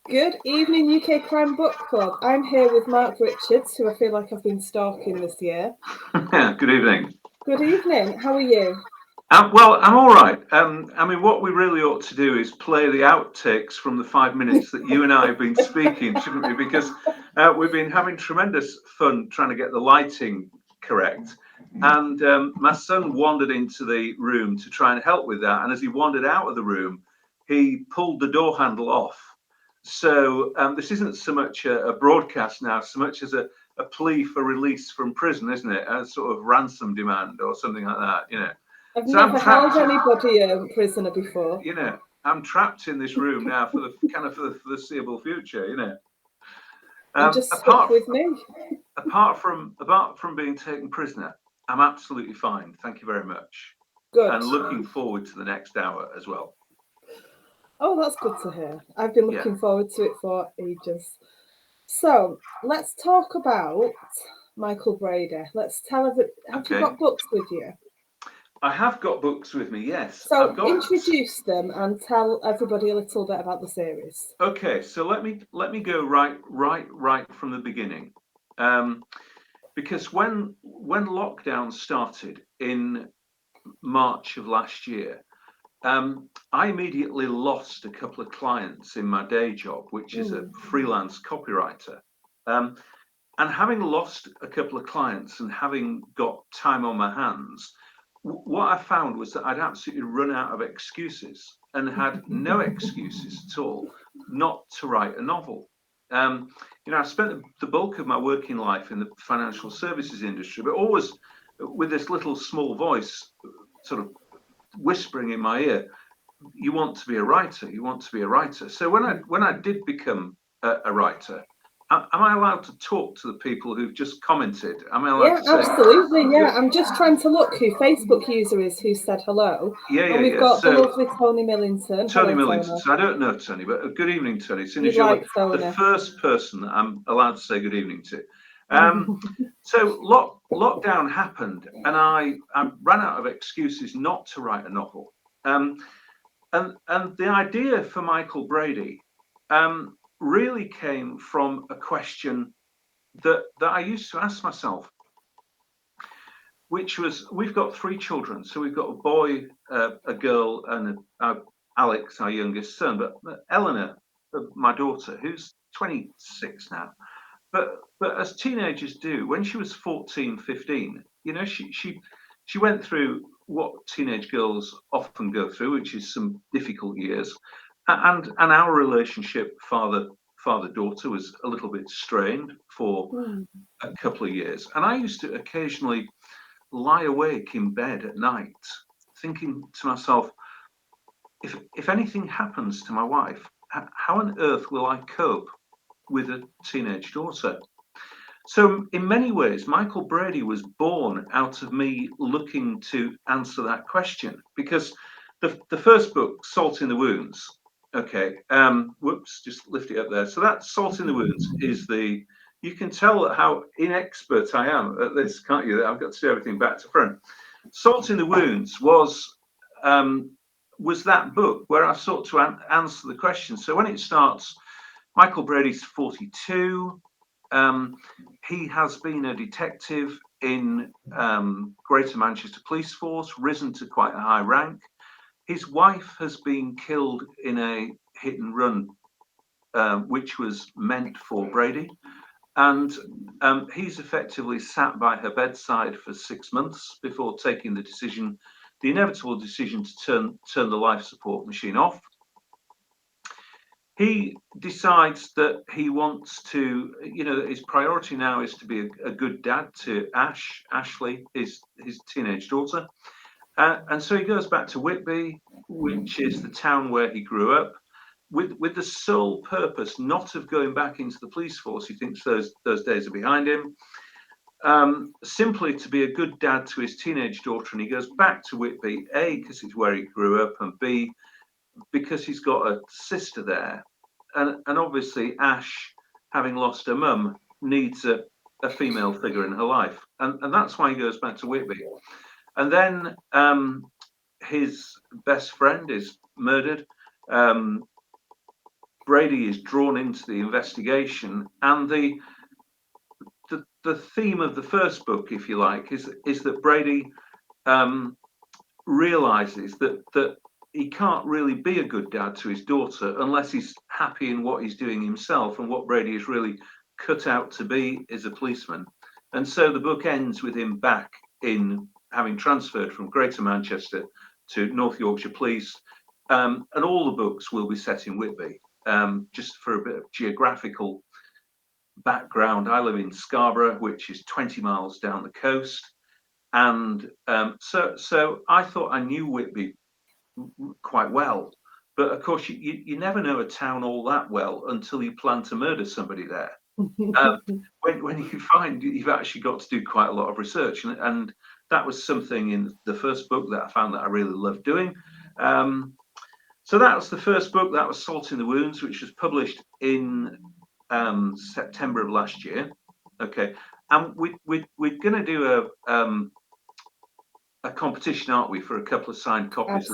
Good evening, UK Crime Book Club. I'm here with Mark Richards, who I feel like I've been stalking this year. Good evening. Good evening. How are you? Well, I'm all right. What we really ought to do is play the outtakes from the 5 minutes that you and I have been speaking, shouldn't we? Because we've been having tremendous fun trying to get the lighting correct. And my son wandered into the room to try and help with that. And as he wandered out of the room, he pulled the door handle off. So this isn't so much a broadcast now, so much as a plea for release from prison, isn't it? A sort of ransom demand or something like that, you know. I've So never held anybody a prisoner before. You know, I'm trapped in this room now for the foreseeable future, you know. And just stuck with me. Apart from being taken prisoner, I'm absolutely fine. Thank you very much. Good. And looking forward to the next hour as well. Oh, that's good to hear. I've been looking forward to it for ages. So let's talk about Michael Brady. Let's tell everybody. Have you got books with you? I have got books with me, yes. So introduce them and tell everybody a little bit about the series. Okay, so let me go right from the beginning, because when lockdown started in March of last year, I immediately lost a couple of clients in my day job, which is a freelance copywriter. And having lost a couple of clients and having got time on my hands, what I found was that I'd absolutely run out of excuses and had no excuses at all not to write a novel. I spent the bulk of my working life in the financial services industry, but always with this little small voice sort of whispering in my ear, you want to be a writer, you want to be a writer. So when I did become a writer, am I allowed to talk to the people who've just commented? Am I allowed to say? Absolutely, yeah. I'm just trying to look who Facebook user is who said hello. And we've got the lovely Tony Millington. Tony Millington. So I don't know Tony, but good evening, Tony. As soon as you're the first person that I'm allowed to say good evening to. So lockdown happened, and I ran out of excuses not to write a novel. And the idea for Michael Brady really came from a question that I used to ask myself, which was, we've got 3 children. So we've got a boy, a girl, and Alex, our youngest son, but Eleanor, my daughter, who's 26 now. But as teenagers do, when she was 14, 15, she went through what teenage girls often go through, which is some difficult years. And our relationship, father-daughter, was a little bit strained for a couple of years. And I used to occasionally lie awake in bed at night, thinking to myself, if anything happens to my wife, how on earth will I cope with a teenage daughter? So in many ways, Michael Brady was born out of me looking to answer that question, because the first book, Salt in the Wounds, just lift it up there. So that Salt in the Wounds is you can tell how inexpert I am at this, can't you? I've got to do everything back to front. Salt in the Wounds was that book where I sought to answer the question. So when it starts, Michael Brady's 42. He has been a detective in Greater Manchester Police Force, risen to quite a high rank. His wife has been killed in a hit and run, which was meant for Brady. And he's effectively sat by her bedside for 6 months before taking the inevitable decision to turn the life support machine off. He decides that he wants to, his priority now is to be a good dad to Ashley, his teenage daughter. And so he goes back to Whitby, which is the town where he grew up, with the sole purpose not of going back into the police force. He thinks those days are behind him. Simply to be a good dad to his teenage daughter. And he goes back to Whitby, A, because it's where he grew up, and B, because he's got a sister there, and obviously Ash, having lost her mum, needs a female figure in her life, and that's why he goes back to Whitby. And then his best friend is murdered. Brady is drawn into the investigation, and the theme of the first book, if you like, is that Brady realizes that he can't really be a good dad to his daughter unless he's happy in what he's doing himself, and what Brady is really cut out to be is a policeman. And so the book ends with him back in having transferred from Greater Manchester to North Yorkshire Police, and all the books will be set in Whitby. Just for a bit of geographical background, I live in Scarborough, which is 20 miles down the coast. And so I thought I knew Whitby quite well. But of course, you never know a town all that well until you plan to murder somebody there. When you find you've actually got to do quite a lot of research. And that was something in the first book that I found that I really loved doing. So that was the first book. That was Salt in the Wounds, which was published in September of last year. Okay. And we're going to do a competition, aren't we, for a couple of signed copies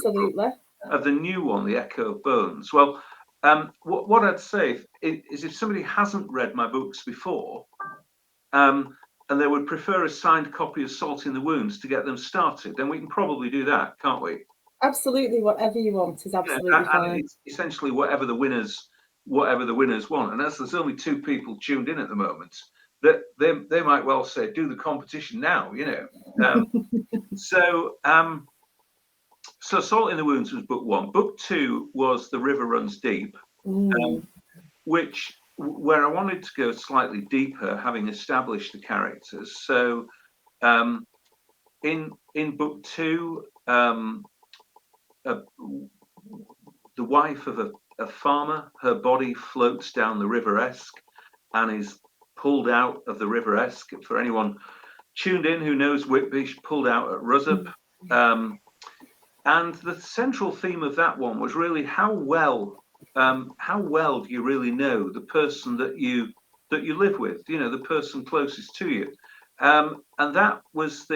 of the new one, The Echo of Bones. Well, what I'd say is if somebody hasn't read my books before, and they would prefer a signed copy of Salt in the Wounds to get them started, then we can probably do that, can't we? Absolutely, whatever you want is absolutely fine. And it's essentially whatever the winners want. And as there's only 2 people tuned in at the moment, that they might well say, do the competition now, So Salt in the Wounds was book 1. Book 2 was The River Runs Deep, where I wanted to go slightly deeper, having established the characters. So in book 2, the wife of a farmer, her body floats down the River Esk and is pulled out of the River Esk. For anyone tuned in who knows Whitby, pulled out at Russup. And the central theme of that one was really how well do you really know the person that you live with, the person closest to you. And that was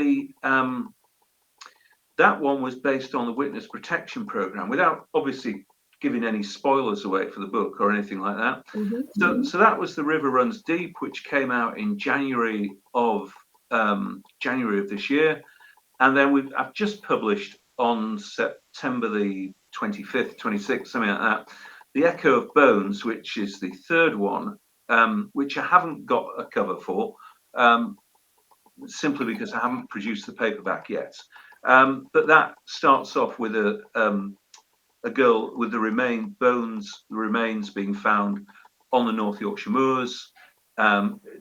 that one was based on the Witness Protection Program, without obviously giving any spoilers away for the book or anything like that. So that was The River Runs Deep, which came out in January of this year. And then I've just published on September the 25th, 26th, something like that, The Echo of Bones, which is the third one, which I haven't got a cover for, simply because I haven't produced the paperback yet. But that starts off with a girl with the remains being found on the North Yorkshire moors.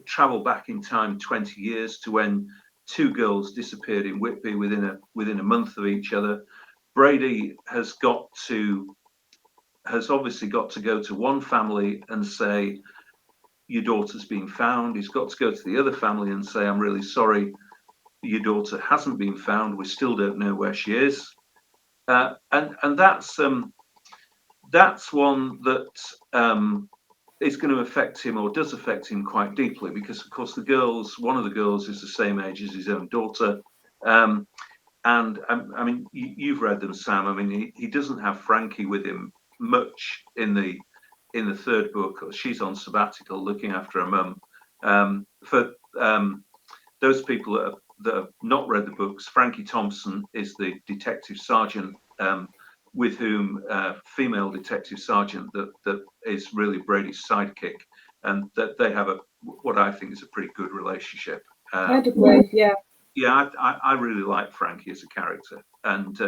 Travel back in time 20 years to when 2 girls disappeared in Whitby within a month of each other. Brady has obviously got to go to one family and say, your daughter's been found. He's got to go to the other family and say, I'm really sorry, your daughter hasn't been found. We still don't know where she is. And that's one that is going to affect him, or does affect him, quite deeply, because of course one of the girls is the same age as his own daughter. And I mean, you've read them, Sam. I mean, he doesn't have Frankie with him much in the third book. She's on sabbatical looking after her mum. For those people that have not read the books, Frankie Thompson is the detective sergeant with whom female detective sergeant that is really Brady's sidekick, and that they have what I think is a pretty good relationship. I'd agree, yeah. Yeah, I really like Frankie as a character, and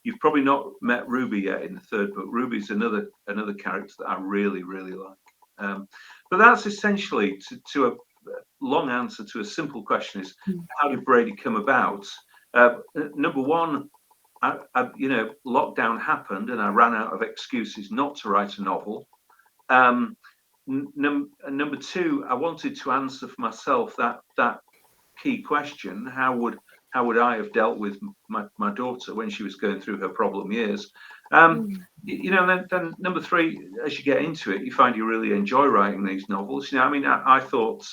you've probably not met Ruby yet in the third book. Ruby's another character that I really like. But that's essentially to a long answer to a simple question: is how did Brady come about? Number one, lockdown happened, and I ran out of excuses not to write a novel. Number two, I wanted to answer for myself that key question: how would I have dealt with my daughter when she was going through her problem years? Then number three, as you get into it, you find you really enjoy writing these novels. I mean, I thought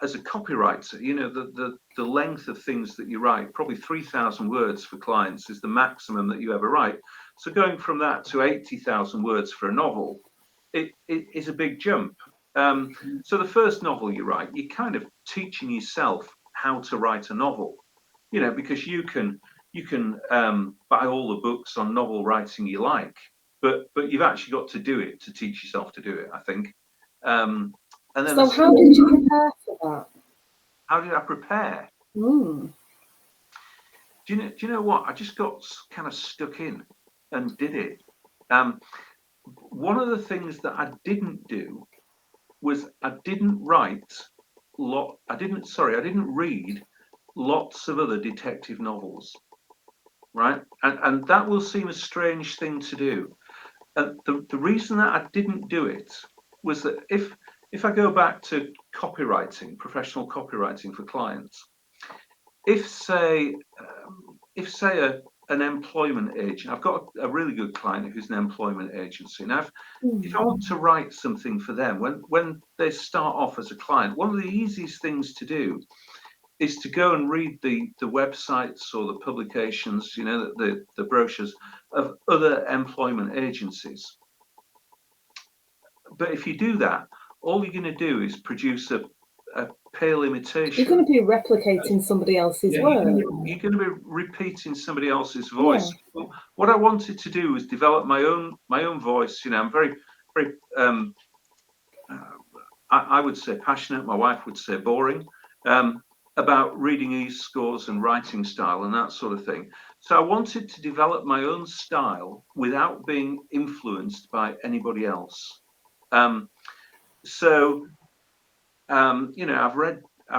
as a copywriter, the length of things that you write, probably 3,000 words for clients is the maximum that you ever write. So going from that to 80,000 words for a novel, it is a big jump. So the first novel you write, you're kind of teaching yourself how to write a novel, because you can buy all the books on novel writing you like, but you've actually got to do it to teach yourself to do it, I think. And then so how did you prepare for that? How did I prepare? Mm. Do you know what? I just got kind of stuck in and did it. One of the things that I didn't do was I didn't read lots of other detective novels, right? And that will seem a strange thing to do. And the reason that I didn't do it was that if I go back to copywriting, professional copywriting for clients, if say an employment agent, I've got a really good client who's an employment agency. Now, if I want to write something for them, when they start off as a client, one of the easiest things to do is to go and read the websites or the publications, the brochures of other employment agencies. But if you do that, all you're going to do is produce a pale imitation. You're going to be replicating somebody else's work. You're going to be repeating somebody else's voice. Yeah. Well, what I wanted to do was develop my own voice. I'm very, very, I would say passionate. My wife would say boring, about reading e-scores and writing style and that sort of thing. So I wanted to develop my own style without being influenced by anybody else. I've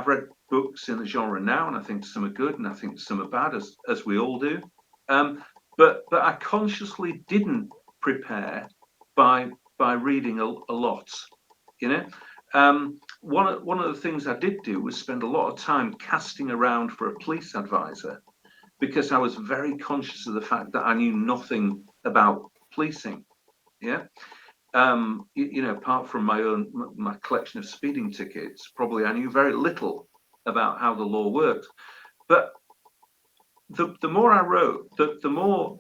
read books in the genre now, and I think some are good, and I think some are bad, as we all do. But I consciously didn't prepare by reading a lot. One of the things I did do was spend a lot of time casting around for a police advisor, because I was very conscious of the fact that I knew nothing about policing. Yeah. Apart from my collection of speeding tickets, probably I knew very little about how the law worked. But the more I wrote, the more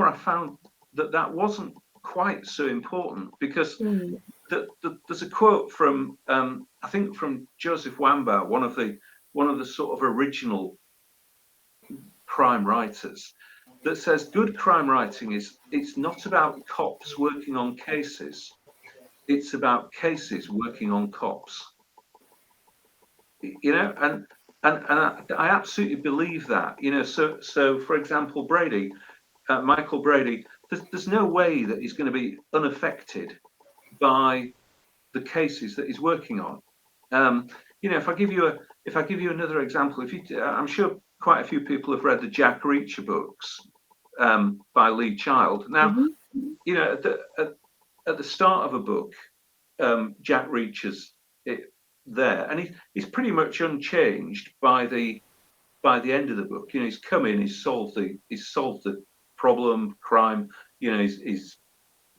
I found that wasn't quite so important, because there's a quote from I think from Joseph Wambaugh, one of the sort of original crime writers, that says good crime writing it's not about cops working on cases. It's about cases working on cops, and I absolutely believe that, So for example, Brady, Michael Brady, there's no way that he's going to be unaffected by the cases that he's working on. If I give you another example, I'm sure quite a few people have read the Jack Reacher books by Lee Child. Now, at the start of a book, Jack Reacher's there, and he's pretty much unchanged by the end of the book. He's come in, he's solved the problem, crime. He's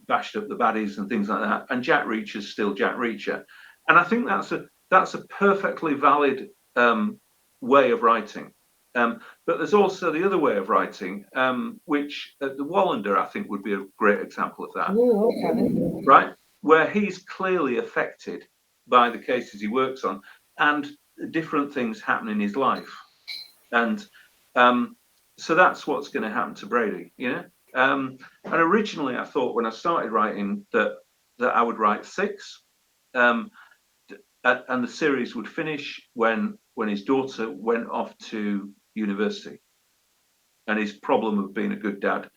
bashed up the baddies and things like that. And Jack Reacher's still Jack Reacher, and I think that's a perfectly valid way of writing. But there's also the other way of writing, which the Wallander, I think, would be a great example of that. Oh, okay. Right? Where he's clearly affected by the cases he works on and different things happen in his life. And so that's what's going to happen to Brady, And originally I thought, when I started writing, that I would write 6, and the series would finish when his daughter went off to university and his problem of being a good dad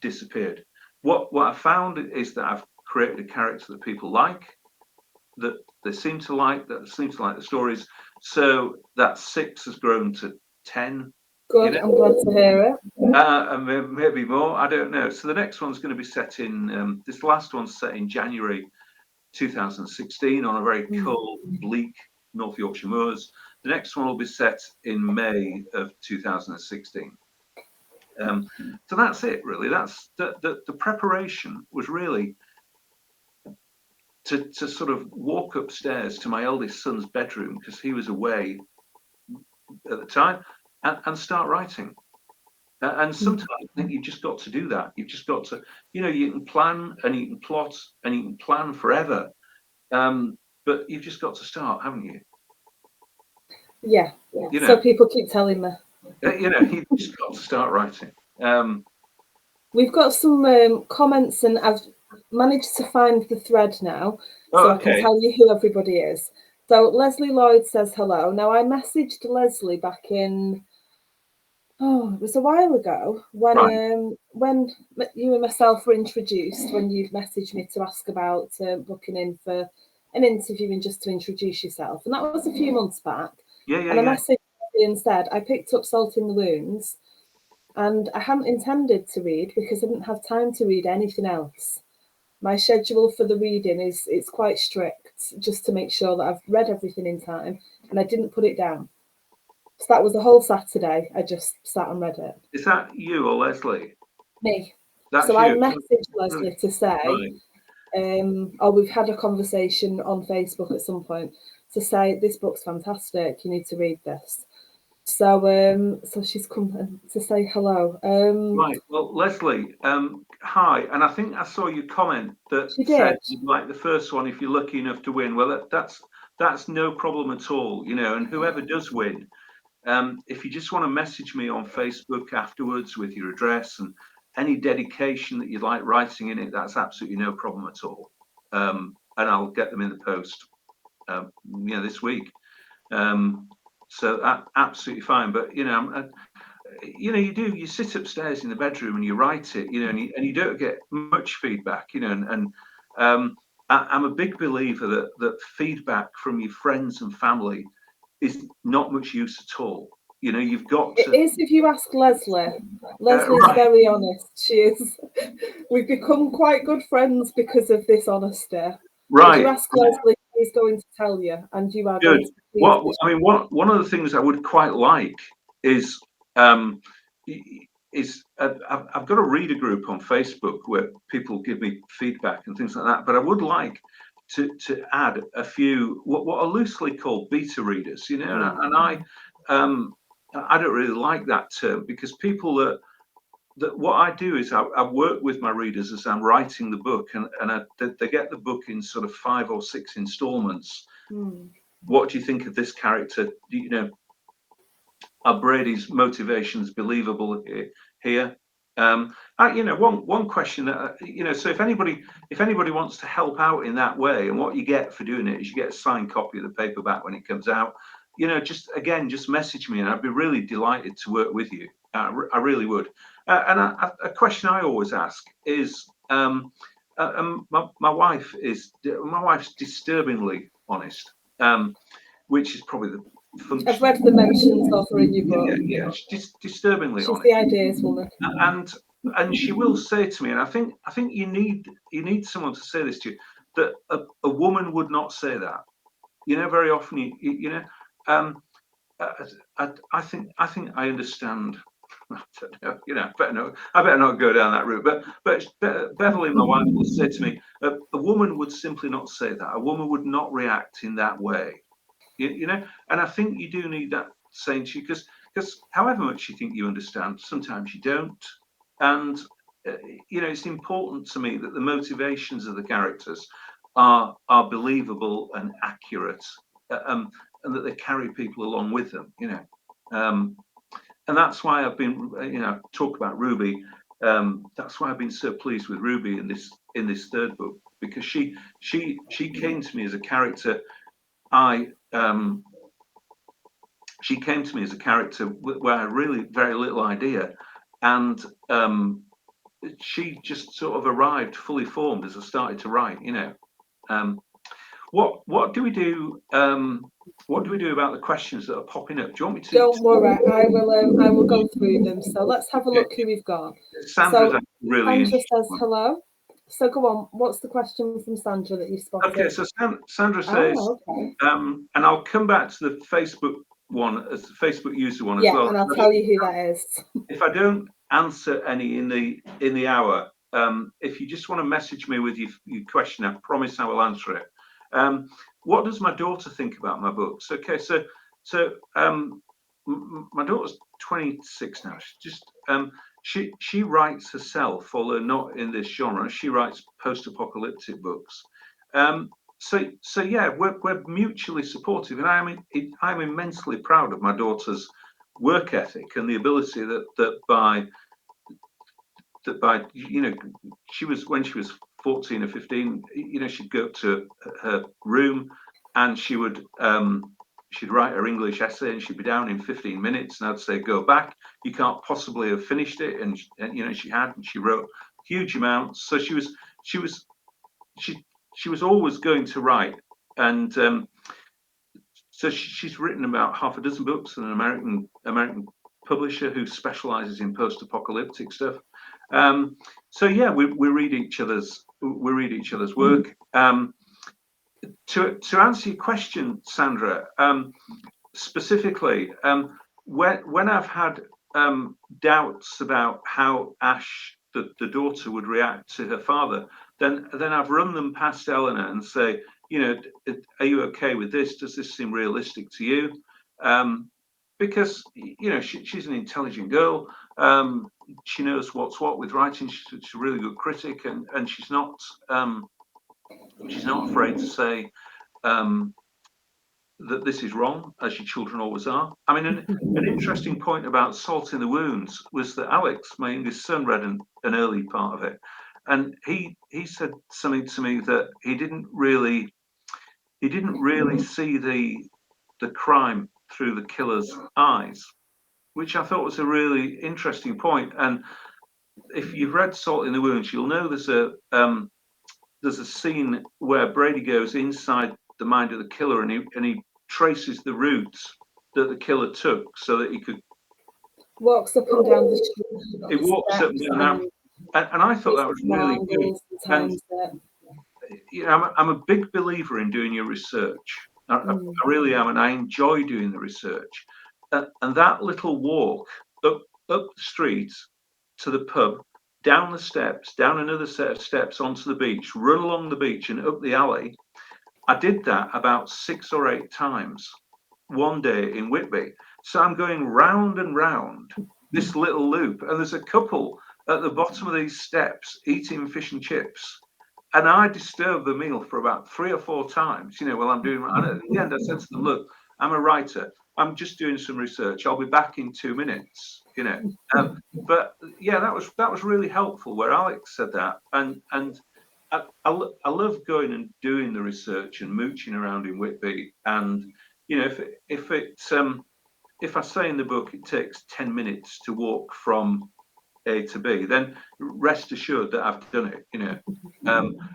disappeared. What I found is that I've created a character that people like, that they seem to like the stories. So that 6 has grown to 10. Good, I'm glad to hear it. And maybe more, I don't know. So the next one's going to be set in, this last one's set in January 2016 on a very cold, bleak North Yorkshire moors. The next one will be set in May of 2016. So that's it, really. That's the preparation was really to sort of walk upstairs to my eldest son's bedroom, because he was away at the time, and start writing. And sometimes I think you've just got to do that. You've just got to, you can plan and you can plot and you can plan forever. But you've just got to start, haven't you? Yeah. So people keep telling me. You've just got to start writing. We've got some comments, and I've managed to find the thread now, so I can tell you who everybody is. So Leslie Lloyd says hello. Now, I messaged Leslie back in, it was a while ago when you and myself were introduced, when you messaged me to ask about booking in for an interview and just to introduce yourself. And that was a few months back. And I messaged Leslie and said, I picked up Salt in the Wounds, and I hadn't intended to read because I didn't have time to read anything else. My schedule for the reading it's quite strict, just to make sure that I've read everything in time, and I didn't put it down. So that was the whole Saturday. I just sat and read it. Is that you or Leslie? Me. That's so you. I messaged Leslie to say, we've had a conversation on Facebook at some point to say, this book's fantastic, you need to read this. So she's come to say hello. Right. Well, Leslie, hi. And I think I saw your comment that said you'd like the first one if you're lucky enough to win. Well, that's no problem at all, and whoever does win, if you just want to message me on Facebook afterwards with your address and any dedication that you'd like writing in it, that's absolutely no problem at all. And I'll get them in the post, this week. So that's absolutely fine. But you sit upstairs in the bedroom and you write it, and you don't get much feedback, and I'm a big believer that feedback from your friends and family is not much use at all. You've got to. It is if you ask Leslie. Leslie's very honest. She is. We've become quite good friends because of this honesty. Right. If you ask Leslie, he's going to tell you, and you are good. Going to one of the things I would quite like is I've got a reader group on Facebook where people give me feedback and things like that. But I would like to add a few what are loosely called beta readers, and I don't really like that term, because people that what I do is I work with my readers as I'm writing the book, and they get the book in sort of 5 or 6 installments. What do you think of this character? Are Brady's motivations believable here? One question that so if anybody wants to help out in that way, and what you get for doing it is you get a signed copy of the paperback when it comes out. Just message me, and I'd be really delighted to work with you. I really would. And a question I always ask is, my wife's disturbingly honest, which is probably the function. I've read the mentions of her in your book. Yeah, she's disturbingly honest. She's the ideas woman. And she will say to me, and I think you need someone to say this to you, that a woman would not say that. Very often, I think I understand. I don't know, I better not go down that route. But Beverly, my wife, will say to me, a woman would simply not say that. A woman would not react in that way. And I think you do need that saying to you, because however much you think you understand, sometimes you don't. And it's important to me that the motivations of the characters are believable and accurate, and that they carry people along with them. And that's why I've been, talk about Ruby. That's why I've been so pleased with Ruby in this third book, because she came to me as a character. She came to me as a character where I had really very little idea, and she just sort of arrived fully formed as I started to write. What do we do? What do we do about the questions that are popping up? Do you want me to? Don't worry, I will go through them. So let's have a look who we've got. Sandra says hello. So go on. What's the question from Sandra that you spotted? Okay, so Sandra says, and I'll come back to the Facebook one, as the Facebook user one as well. Yeah, and I'll tell you who that is. If I don't answer any in the hour, if you just want to message me with your question, I promise I will answer it. What does my daughter think about my books? Okay, so my daughter's 26 now. She writes herself, although not in this genre. She writes post-apocalyptic books. So yeah, we're mutually supportive, and I'm immensely proud of my daughter's work ethic and the ability that by when she was 14 or 15, she'd go up to her room and she'd write her English essay, and she'd be down in 15 minutes, and I'd say, go back, you can't possibly have finished it. And she had, and she wrote huge amounts. So she was always going to write. And so she's written about half a dozen books, an American publisher who specializes in post-apocalyptic stuff. So yeah, we read each other's work. To answer your question, Sandra, specifically, when I've had doubts about how Ash, the daughter, would react to her father, then I've run them past Eleanor and say, are you okay with this? Does this seem realistic to you? Because she's an intelligent girl. She knows what's what with writing. She's a really good critic, and she's not afraid to say that this is wrong, as your children always are. I mean, an interesting point about Salt in the Wounds was that Alex, my youngest son, read an early part of it, and he said something to me that he didn't really see the crime through the killer's eyes, which I thought was a really interesting point. And if you've read Salt in the Wounds, you'll know there's a scene where Brady goes inside the mind of the killer, and he traces the routes that the killer took so that he could walks up and down the street. It walks up and down, and I thought that was really good. And I'm a big believer in doing your research. I really am, and I enjoy doing the research. And that little walk up the street to the pub, down the steps, down another set of steps onto the beach, run along the beach and up the alley. I did that about 6 or 8 times one day in Whitby. So I'm going round and round this little loop, and there's a couple at the bottom of these steps eating fish and chips. And I disturbed the meal for about 3 or 4 times, while I'm doing. And at the end, I said to them, "Look, I'm a writer. I'm just doing some research. I'll be back in 2 minutes." But yeah, that was really helpful where Alex said that, and I love going and doing the research and mooching around in Whitby. And if I say in the book it takes 10 minutes to walk from A to B, then rest assured that I've done it.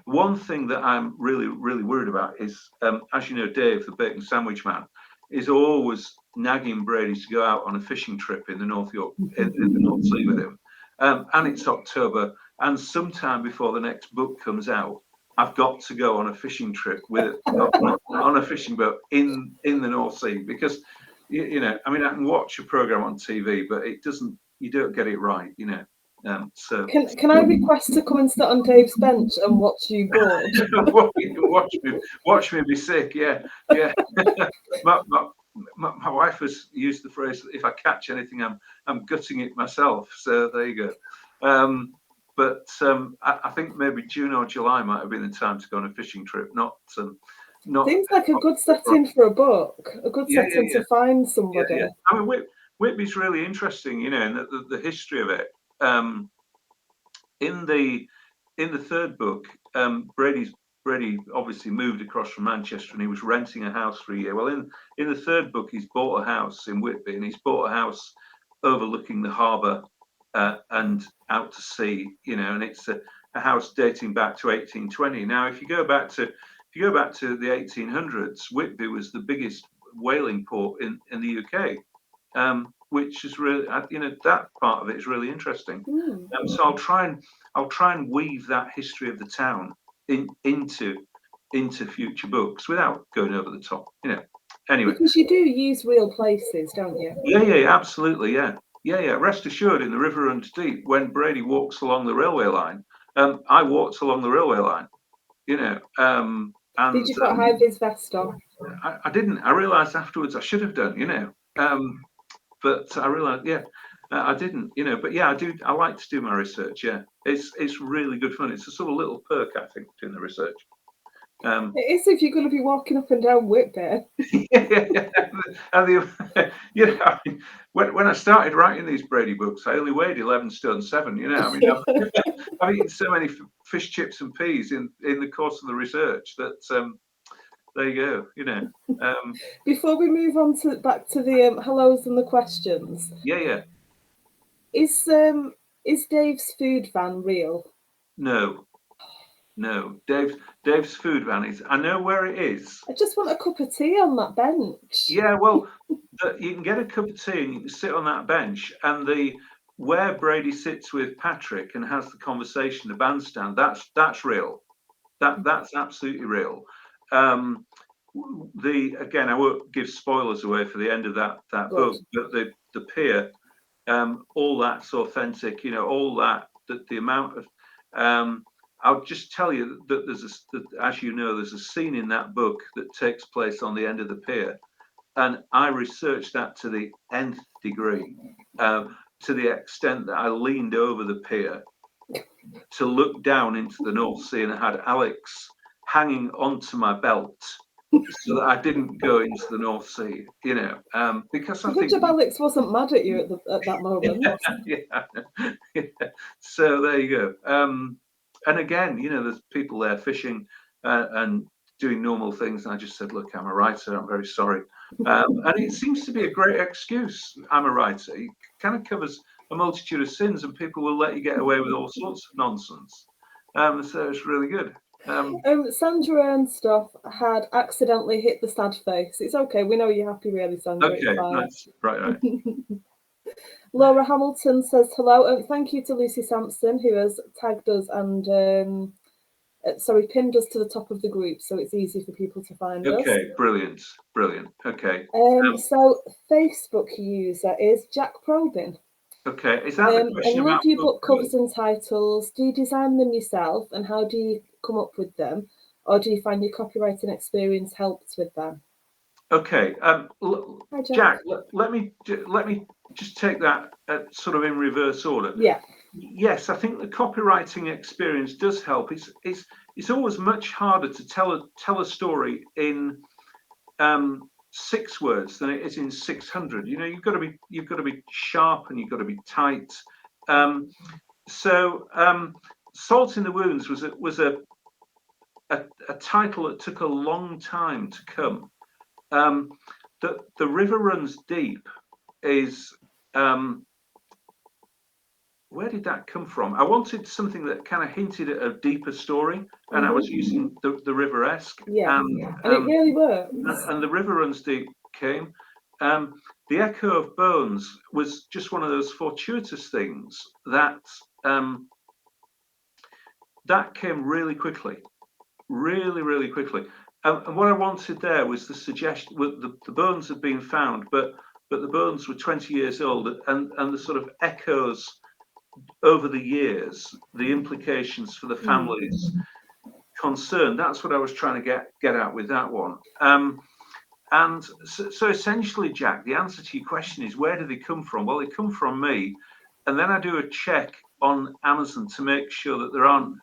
One thing that I'm really, really worried about is, as you know, Dave, the bacon sandwich man, is always nagging Brady to go out on a fishing trip in the North Sea with him. And it's October, and sometime before the next book comes out, I've got to go on a fishing trip on a fishing boat in the North Sea, because I can watch a program on TV, but you don't get it right. So can I request to come and sit on Dave's bench and watch you board? watch me be sick. Yeah. My wife has used the phrase, "If I catch anything, I'm gutting it myself." So there you go. But I think maybe June or July might have been the time to go on a fishing trip. Not seems like a good setting for a book. A good setting to find somebody. Yeah. I mean, Whitby's really interesting, in the history of it. In the third book, Brady obviously moved across from Manchester, and he was renting a house for a year. Well, in the third book, he's bought a house in Whitby, and he's bought a house overlooking the harbour and out to sea. And it's a house dating back to 1820. Now, if you go back to the 1800s, Whitby was the biggest whaling port in the UK. Which is really, that part of it is really interesting. So I'll try and weave that history of the town into future books without going over the top. Anyway, because you do use real places, don't you? Yeah, absolutely, yeah. Rest assured, in the River Runs Deep, when Brady walks along the railway line, I walked along the railway line. And did you put high vis vest on? I didn't. I realised afterwards I should have done. but I realised, I didn't, But yeah, I do. I like to do my research. Yeah, it's really good fun. It's a sort of little perk, I think, doing the research. It is if you're going to be walking up and down Whitby. I mean, when I started writing these Brady books, I only weighed 11 stone 7. I mean, I've eaten so many fish, chips, and peas in the course of the research that there you go. Before we move on back to the hellos and the questions, Yeah. Is Dave's food van real? No. Dave's food van is. I know where it is. I just want a cup of tea on that bench. Yeah, well, you can get a cup of tea and you can sit on that bench, and where Brady sits with Patrick and has the conversation, the bandstand, that's real. That's absolutely real. Again, I won't give spoilers away for the end of that book, but the pier, all that's authentic. All that the amount of. I'll just tell you that as you know, there's a scene in that book that takes place on the end of the pier, and I researched that to the nth degree, to the extent that I leaned over the pier to look down into the North Sea, and I had Alex hanging onto my belt so that I didn't go into the North Sea, because I think Alex wasn't mad at you at that moment. Yeah. So there you go. And again, there's people there fishing and doing normal things, and I just said, "Look, I'm a writer. I'm very sorry." And it seems to be a great excuse. I'm a writer. It kind of covers a multitude of sins, and people will let you get away with all sorts of nonsense. So it's really good. Sandra and stuff had accidentally hit the sad face. It's okay. We know you're happy, really, Sandra. Okay, nice. Right. Laura Hamilton says hello, and thank you to Lucy Sampson, who has tagged us and pinned us to the top of the group, so it's easy for people to find us. Okay, brilliant. Okay. So Facebook user is Jack Probin. Okay, is that the question about? I love your book covers covers? and titles. Do you design them yourself, and how do you come up with them, or do you find your copywriting experience helps with them? Okay, Hi, Jack. Let me just take that sort of in reverse order. Yeah. Yes, I think the copywriting experience does help. It's always much harder to tell a story in 6 words than it is in 600. You've got to be sharp, and you've got to be tight. Salt in the Wounds was a title that took a long time to come. The River Runs Deep is. Where did that come from? I wanted something that kind of hinted at a deeper story, and I was using the river-esque. And it really works. And the River Runs Deep came. The Echo of Bones was just one of those fortuitous things that came really quickly, really quickly. And what I wanted there was the suggestion. The bones had been found, but the bones were 20 years old, and the sort of echoes over the years, the implications for the families concerned. That's what I was trying to get at with that one. And so essentially, Jack, the answer to your question is, where do they come from? Well, they come from me, and then I do a check on Amazon to make sure that there aren't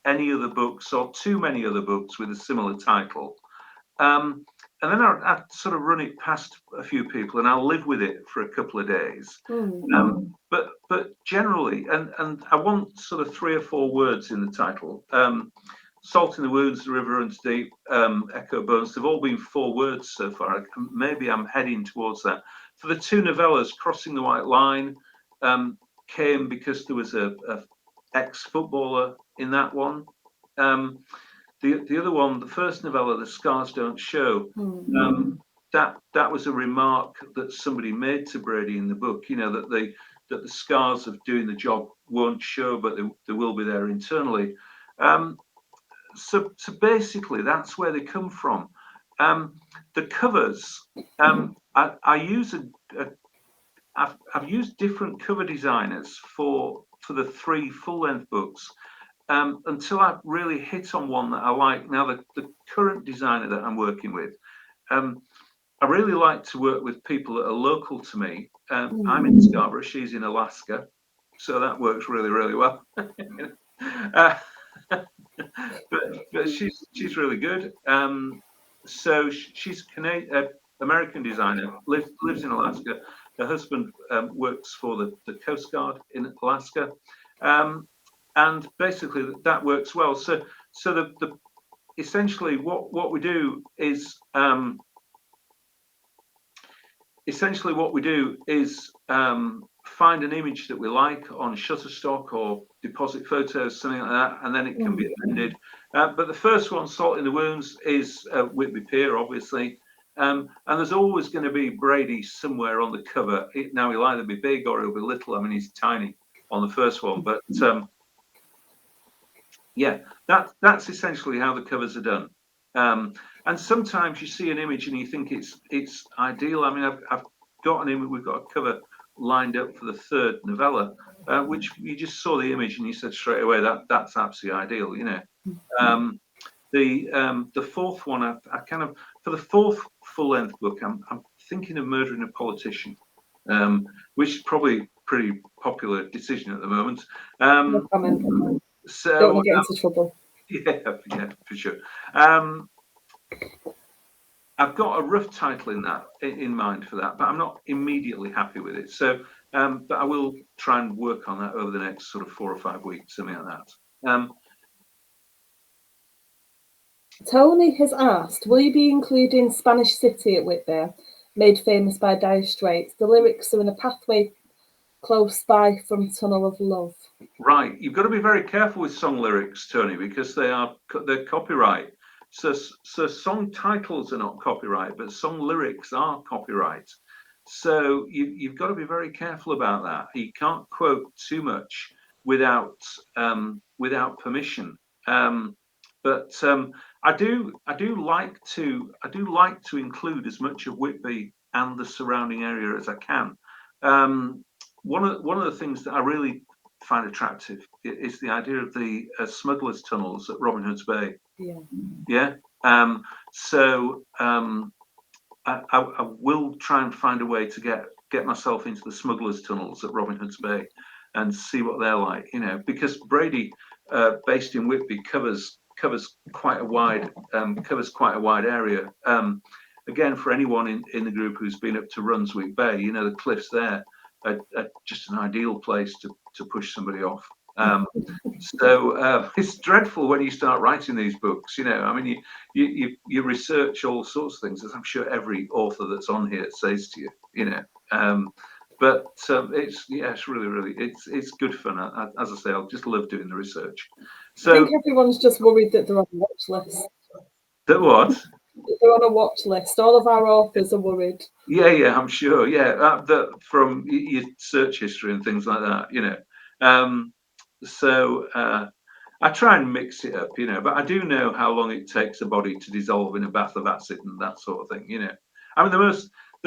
any other books or too many other books with a similar title. And then I sort of run it past a few people, and I'll live with it for a couple of days. But generally, and I want sort of 3 or 4 words in the title. Salt in the Wounds, The River Runs Deep, Echo Bones. They've all been 4 words so far. Maybe I'm heading towards that. For the 2 novellas, Crossing the White Line came because there was a ex-footballer in that one. The other one, the first novella, The Scars Don't Show, that was a remark that somebody made to Brady in the book, that the scars of doing the job won't show, but they will be there internally. So basically, that's where they come from. The covers, I use I've used different cover designers for the 3 full-length books. Until I've really hit on one that I like. Now, the current designer that I'm working with, I really like to work with people that are local to me. I'm in Scarborough, she's in Alaska, so that works really, really well. But she's really good. So she's American designer, lives in Alaska. Her husband works for the Coast Guard in Alaska, and basically that works well. So the essentially what we do is find an image that we like on Shutterstock or deposit photos, something like that, and then it can be amended. But the first one, Salt in the Wounds, is Whitby Pier, obviously. And there's always going to be Brady somewhere on the cover. Now, he'll either be big or he'll be little. I mean, he's tiny on the first one. But yeah, that's essentially how the covers are done. And sometimes you see an image and you think it's ideal. I mean, I've got an image. We've got a cover lined up for the third novella, which you just saw the image and you said straight away that's absolutely ideal. You know, the fourth one, I kind of, for the fourth full length book, I'm thinking of Murdering a Politician, which is probably a pretty popular decision at the moment. So don't want to get into trouble. Yeah, for sure. I've got a rough title in mind for that, but I'm not immediately happy with it. So, but I will try and work on that over the next sort of 4 or 5 weeks, something like that. Tony has asked, will you be including Spanish City at Whitby, made famous by Dire Straits? The lyrics are in a pathway close by from Tunnel of Love. Right, you've got to be very careful with song lyrics, Tony, because they're copyright. So song titles are not copyright, but song lyrics are copyright. So you've got to be very careful about that. You can't quote too much without permission. But I do like to include as much of Whitby and the surrounding area as I can. One of the things that I really find attractive is the idea of the smugglers' tunnels at Robin Hood's Bay. Yeah. So I will try and find a way to get myself into the smugglers' tunnels at Robin Hood's Bay and see what they're like. You know, because Brady, based in Whitby, covers quite a wide area. Again, for anyone in the group who's been up to Runswick Bay, you know, the cliffs there are just an ideal place to push somebody off. So it's dreadful when you start writing these books. You know, I mean, you research all sorts of things, as I'm sure every author that's on here says to you. You know, but it's really it's good fun. As I say, I'll just love doing the research. So I think everyone's just worried that they're on a watch list. That what? They're on a watch list. All of our authors are worried. Yeah, I'm sure. Yeah, from your search history and things like that, you know. So I try and mix it up, you know, but I do know how long it takes a body to dissolve in a bath of acid and that sort of thing, you know. I mean,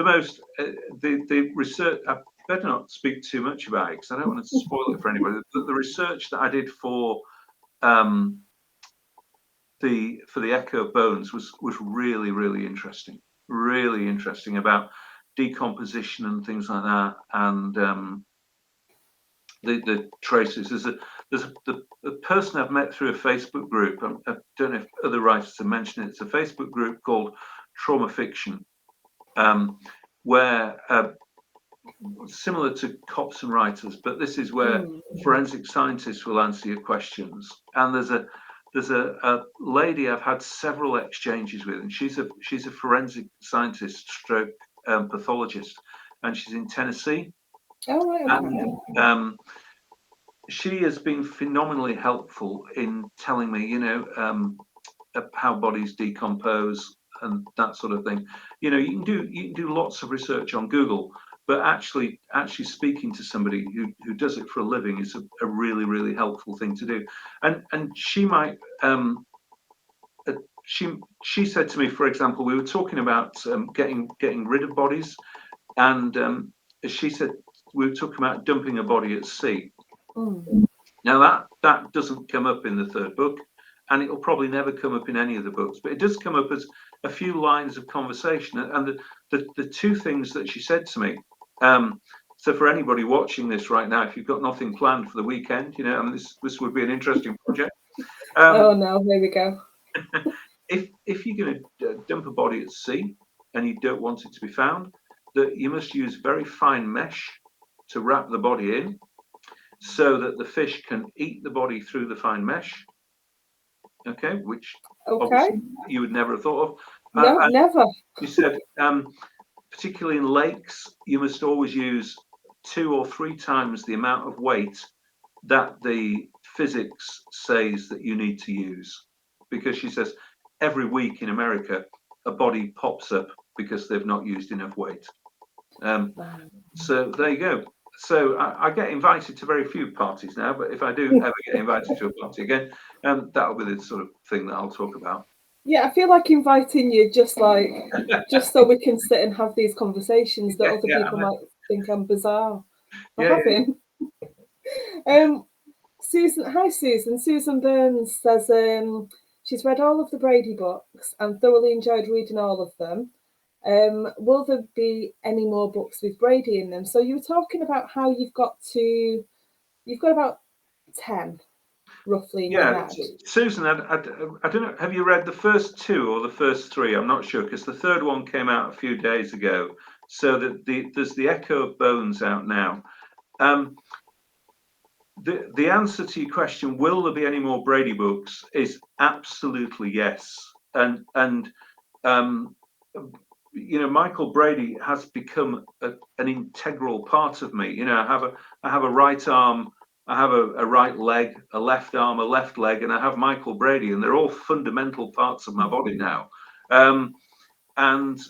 the research. I better not speak too much about it because I don't want to spoil it for anybody. The research that I did for the Echo of Bones was really interesting about decomposition and things like that, and the traces. There's a person I've met through a Facebook group. I don't know if other writers have mentioned it. It's a Facebook group called Trauma Fiction, where similar to cops and writers, but this is where forensic scientists will answer your questions. And there's a lady I've had several exchanges with, and she's a forensic scientist stroke pathologist, and she's in Tennessee. Oh, right, okay. And she has been phenomenally helpful in telling me, you know, how bodies decompose and that sort of thing. You know, you can do lots of research on Google, but actually speaking to somebody who does it for a living is a really helpful thing to do. And she might she said to me, for example, we were talking about getting rid of bodies, and she said we were talking about dumping a body at sea. Now that doesn't come up in the third book, and it'll probably never come up in any of the books, but it does come up as a few lines of conversation. And the two things that she said to me. So for anybody watching this right now, if you've got nothing planned for the weekend, you know, I mean, this would be an interesting project. Oh no, here we go. If you're going to dump a body at sea and you don't want it to be found, that you must use very fine mesh to wrap the body in, so that the fish can eat the body through the fine mesh. Okay, which obviously you would never have thought of. No, never. You said, particularly in lakes, you must always use 2 or 3 times the amount of weight that the physics says that you need to use, because she says every week in America a body pops up because they've not used enough weight. So there you go. So I get invited to very few parties now, but if I do ever get invited to a party again, that'll be the sort of thing that I'll talk about. Yeah, I feel like inviting you just so we can sit and have these conversations that other people might think I'm bizarre for having. Susan, hi Susan. Susan Burns says she's read all of the Brady books and thoroughly enjoyed reading all of them. Will there be any more books with Brady in them? So you were talking about how you've got about 10 roughly in your head. Susan, I don't know, have you read the first 2 or the first 3? I'm not sure, because the third one came out a few days ago. So that there's the Echo of Bones out now. The answer to your question, will there be any more Brady books, is absolutely yes. And you know, Michael Brady has become an integral part of me. You know, I have a right arm, I have a right leg, a left arm, a left leg, and I have Michael Brady, and they're all fundamental parts of my body now. And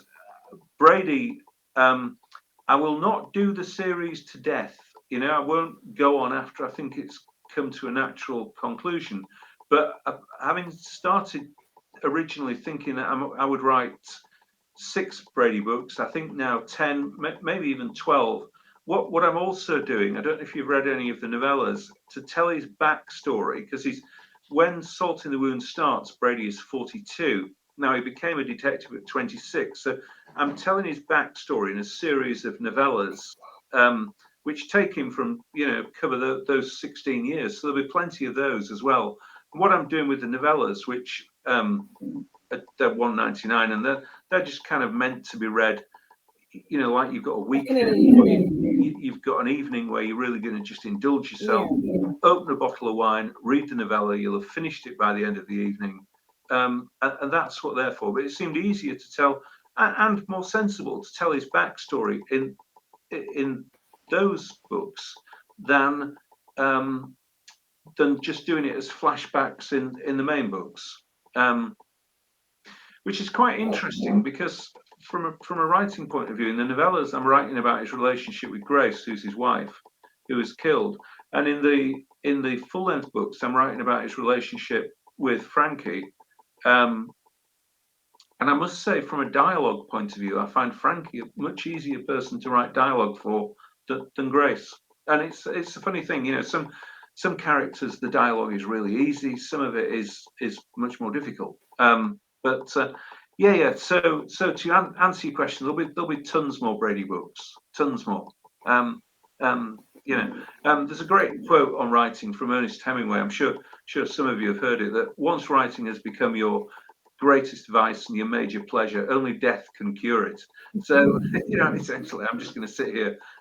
Brady, I will not do the series to death. You know, I won't go on after I think it's come to a natural conclusion. But having started originally thinking that I would write 6 Brady books, I think now 10, maybe even 12. What I'm also doing, I don't know if you've read any of the novellas, to tell his backstory, because when Salt in the Wound starts, Brady is 42. Now, he became a detective at 26. So I'm telling his backstory in a series of novellas, which take him from, you know, cover those 16 years. So there'll be plenty of those as well. And what I'm doing with the novellas, which they're $1.99, and they're just kind of meant to be read, you know, like you've got a weekend, you've got an evening where you're really going to just indulge yourself, open a bottle of wine, read the novella, you'll have finished it by the end of the evening. And that's what they're for. But it seemed easier to tell and more sensible to tell his backstory in those books than just doing it as flashbacks in the main books, which is quite interesting, because from a writing point of view, in the novellas, I'm writing about his relationship with Grace, who's his wife, who was killed, and in the full-length books, I'm writing about his relationship with Frankie. And I must say, from a dialogue point of view, I find Frankie a much easier person to write dialogue for than Grace. And it's a funny thing, you know, some characters, the dialogue is really easy, some of it is much more difficult. But So to answer your question, there'll be tons more Brady books, tons more. You know, there's a great quote on writing from Ernest Hemingway. I'm sure some of you have heard it, that once writing has become your greatest vice and your major pleasure, only death can cure it. So, you know, essentially, I'm just going to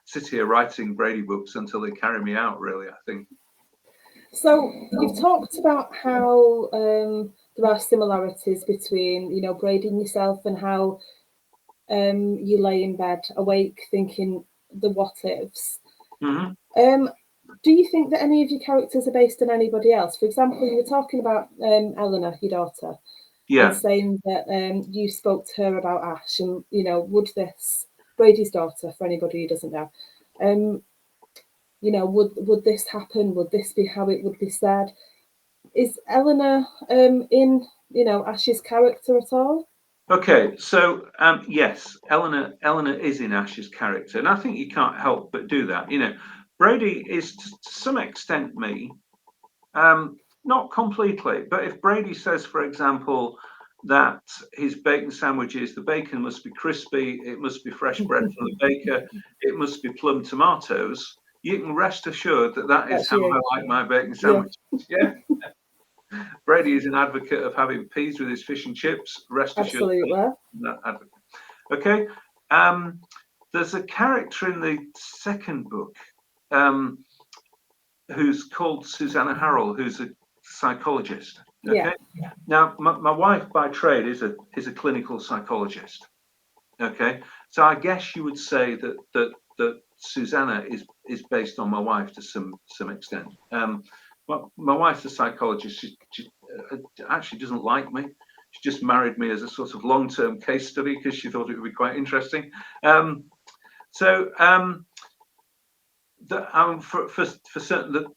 sit here writing Brady books until they carry me out, really, I think. So you've talked about how there are similarities between, you know, Brady and yourself, and how you lay in bed awake thinking the what ifs. Mm-hmm. Do you think that any of your characters are based on anybody else? For example, you were talking about Eleanor, your daughter, and saying that you spoke to her about Ash, and, you know, would this, Brady's daughter, for anybody who doesn't know, you know, would this happen? Would this be how it would be said? Is Eleanor in, you know, Ash's character at all? Okay, so yes, Eleanor is in Ash's character, and I think you can't help but do that. You know, Brady is to some extent me. Not completely, but if Brady says, for example, that his bacon sandwiches, the bacon must be crispy, it must be fresh bread from the baker, it must be plum tomatoes, you can rest assured that that is That's how you. I like my bacon Yeah, sandwich. Yeah. Brady is an advocate of having peas with his fish and chips. Rest assured. absolutely. That advocate. Okay. There's a character in the second book who's called Susanna Harrell, who's a psychologist. Okay. Yeah. Now, my wife by trade is a clinical psychologist. Okay. So I guess you would say that Susanna is based on my wife to some extent. My wife's a psychologist. She actually doesn't like me. She just married me as a sort of long-term case study because she thought it would be quite interesting. For certain,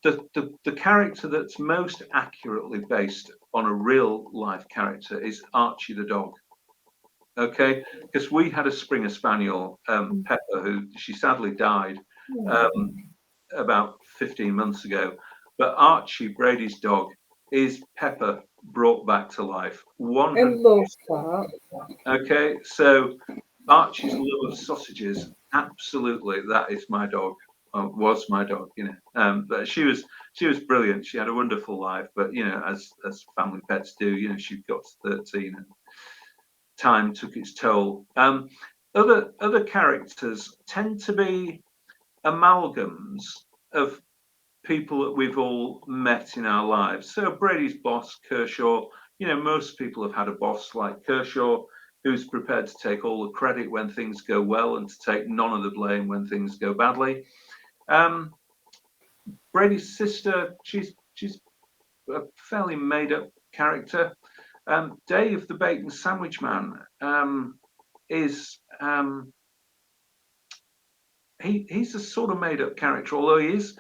the character that's most accurately based on a real life character is Archie the dog. Okay, because we had a Springer Spaniel, Pepper, who she sadly died about 15 months ago. But Archie, Brady's dog, is Pepper brought back to life. I 100. love that. Okay, so Archie's love of sausages, absolutely, that is my dog. Was my dog, but she was brilliant. She had a wonderful life, but as family pets do, she got to 13 and time took its toll. Other characters tend to be amalgams of people that we've all met in our lives. So Brady's boss, Kershaw, most people have had a boss like Kershaw who's prepared to take all the credit when things go well and to take none of the blame when things go badly. Brady's sister, she's a fairly made up character. Dave, the bacon sandwich man, is he's a sort of made up character, although he is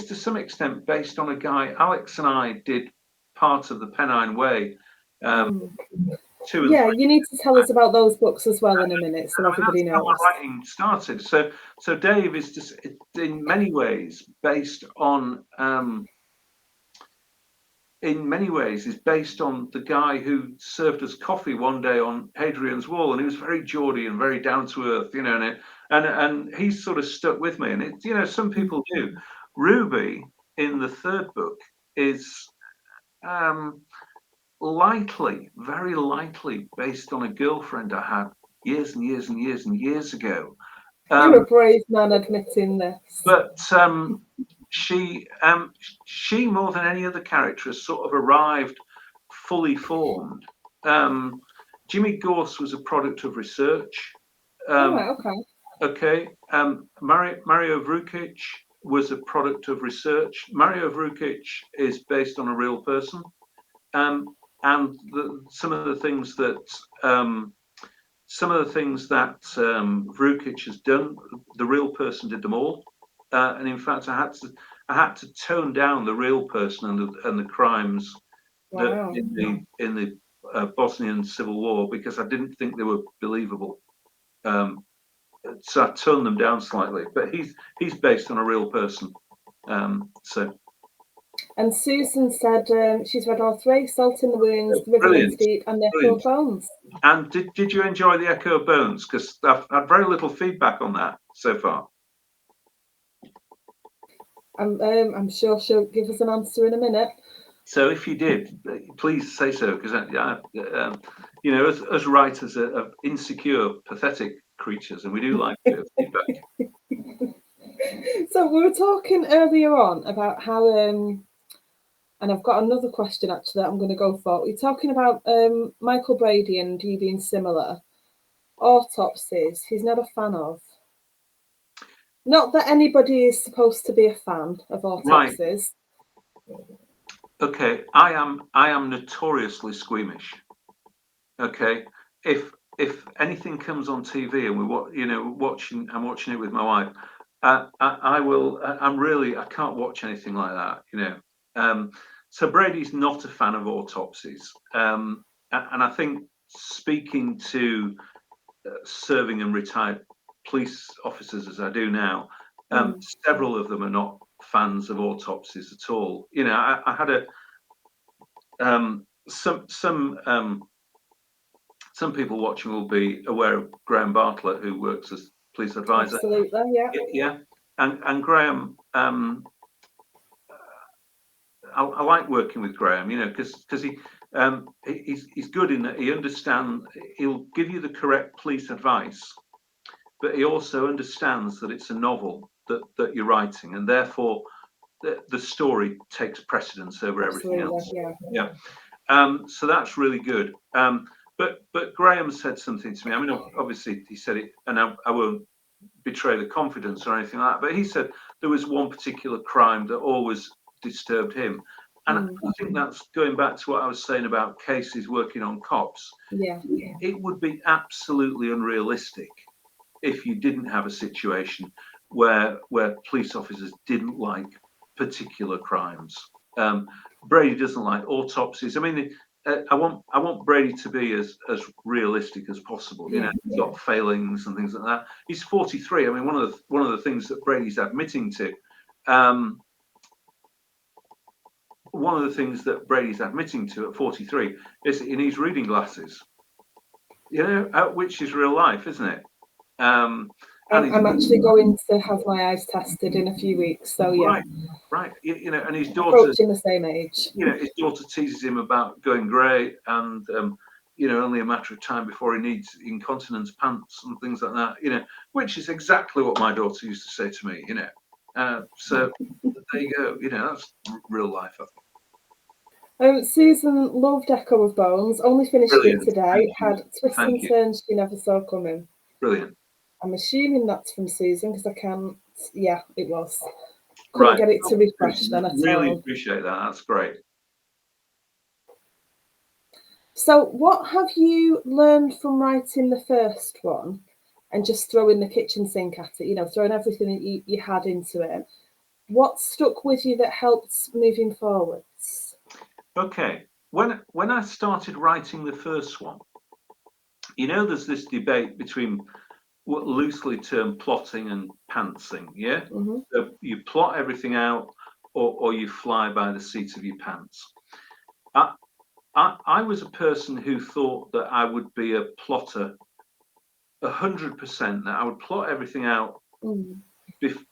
to some extent based on a guy. Alex and I did part of the Pennine Way. Yeah, you need to tell us about those books as well in a minute, so everybody knows. How my writing started. So Dave is just in many ways based on is based on the guy who served us coffee one day on Hadrian's Wall, and he was very Geordie and very down to earth, and he's sort of stuck with me. And some people do. Ruby in the third book is very lightly based on a girlfriend I had years and years and years and years ago. You're a brave man admitting this. But she more than any other character has sort of arrived fully formed. Jimmy Gorse was a product of research. Okay. Okay. Mario Vrukic was a product of research. Mario Vrukic is based on a real person. And some of the things that Vrukic has done, the real person did them all. And in fact, I had to tone down the real person and the crimes that in the Bosnian Civil War because I didn't think they were believable. So I toned them down slightly. But he's based on a real person. And Susan said she's read all three: Salt in the Wounds, The River Runs Deep, and The Echo of Bones. And did you enjoy The Echo of Bones? Because I've had very little feedback on that so far. I'm sure she'll give us an answer in a minute. So if you did, please say so, because as writers are insecure, pathetic creatures, and we do like feedback. So we were talking earlier on about how, and I've got another question actually that I'm going to go for. We're talking about Michael Brady and you being similar. Autopsies, he's not a fan of. Not that anybody is supposed to be a fan of autopsies. Right. Okay, I am notoriously squeamish. Okay, if anything comes on TV and I'm watching it with my wife, I will. I can't watch anything like that. So Brady's not a fan of autopsies, and I think speaking to serving and retired police officers as I do now, several of them are not fans of autopsies at all. You know, I had a some people watching will be aware of Graham Bartlett, who works as police advisor. Absolutely, yeah. Yeah, and Graham, I like working with Graham, you know, because he's good in that he understands. He'll give you the correct police advice, but he also understands that it's a novel that you're writing, and therefore the story takes precedence over everything else. Yeah. So that's really good. But Graham said something to me. I mean, obviously he said it, and I won't betray the confidence or anything like that. But he said there was one particular crime that always disturbed him, and I think that's going back to what I was saying about cases working on cops. Yeah. It would be absolutely unrealistic if you didn't have a situation where police officers didn't like particular crimes. Brady doesn't like autopsies. I mean, I want Brady to be as realistic as possible. You know, he's got failings and things like that. He's 43. I mean, one of the things that Brady's admitting to, one of the things that Brady's admitting to at 43 is that he needs reading glasses. You know, which is real life, isn't it? I'm actually going to have my eyes tested in a few weeks, so yeah. Right. You know, and his daughter, approaching the same age. You know, his daughter teases him about going grey, and you know, only a matter of time before he needs incontinence pants and things like that. You know, which is exactly what my daughter used to say to me. You know, so there you go. You know, that's real life, I think. Susan loved Echo of Bones. Only finished it today. Had twists and turns she never saw coming. Brilliant. I'm assuming that's from Susan because I can't. Yeah, it was. Couldn't get it to refresh then at all. Really appreciate that. That's great. So, what have you learned from writing the first one and just throwing the kitchen sink at it? You know, throwing everything that you had into it. What stuck with you that helped moving forwards? Okay, when I started writing the first one, you know, there's this debate between what loosely termed plotting and pantsing. Yeah, so you plot everything out, or you fly by the seat of your pants. I was a person who thought that I would be a plotter 100%, that I would plot everything out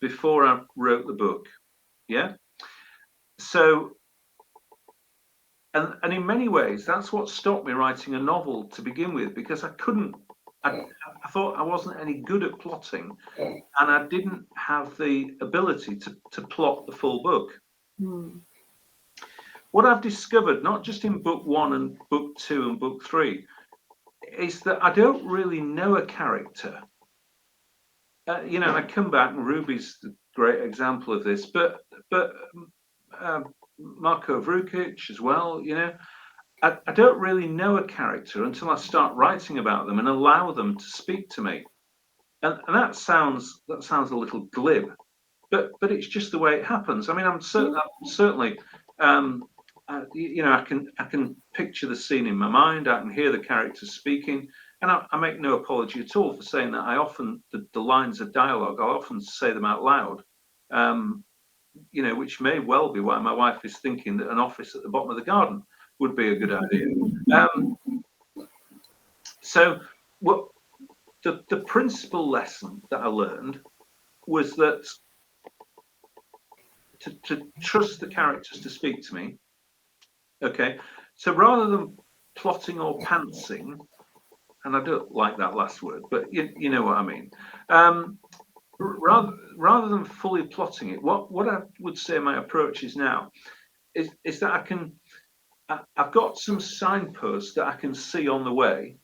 before I wrote the book. Yeah. So, and in many ways, that's what stopped me writing a novel to begin with, because I couldn't. I thought I wasn't any good at plotting, and I didn't have the ability to plot the full book. What I've discovered, not just in book 1 and book 2 and book 3, is that I don't really know a character. You know, I come back, and Ruby's the great example of this, but Marko Vrukic as well. You know, I don't really know a character until I start writing about them and allow them to speak to me. And that sounds a little glib, but it's just the way it happens. I mean, I'm certainly. You know, I can picture the scene in my mind. I can hear the characters speaking, and I make no apology at all for saying that. I often the lines of dialogue, I often say them out loud. You know, which may well be why my wife is thinking that an office at the bottom of the garden would be a good idea. So, what the principal lesson that I learned was that to trust the characters to speak to me. Okay, so rather than plotting or pantsing, and I don't like that last word, but you know what I mean. Rather than fully plotting it, what I would say my approach is now is that I've got some signposts that I can see on the way.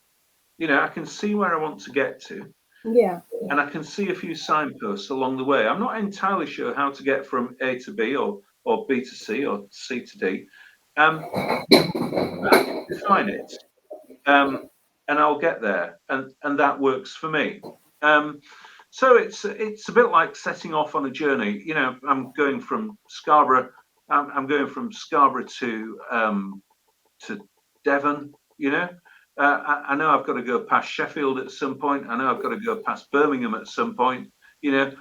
You know, I can see where I want to get to. Yeah. And I can see a few signposts along the way. I'm not entirely sure how to get from A to B or B to C or C to D. I can define it, and I'll get there, and that works for me. So it's a bit like setting off on a journey. You know, I'm going from Scarborough. I'm going from Scarborough to Devon. You know, I know I've got to go past Sheffield at some point. I know I've got to go past Birmingham at some point. You know,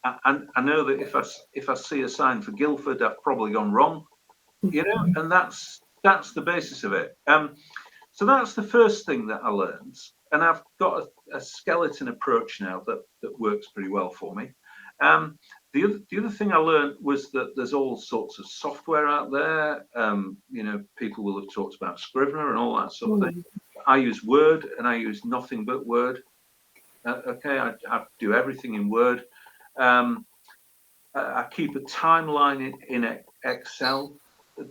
I know that if I see a sign for Guildford, I've probably gone wrong, and that's the basis of it. So that's the first thing that I learned, and I've got a skeleton approach now that works pretty well for me. The other thing I learned was that there's all sorts of software out there. People will have talked about Scrivener and all that sort of thing. I use Word, and I use nothing but Word. Okay, I do everything in Word. I keep a timeline in Excel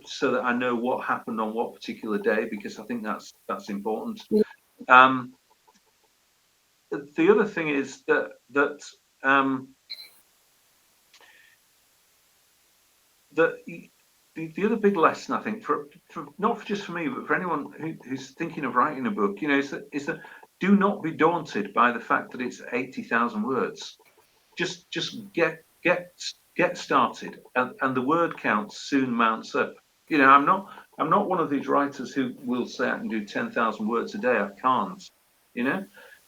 so that I know what happened on what particular day, because I think that's important. The other thing is that the other big lesson, I think, for not just for me, but for anyone who's thinking of writing a book, is that do not be daunted by the fact that it's 80,000 words. Just get started, and the word count soon mounts up. I'm not one of these writers who will say I can do 10,000 words a day. I can't.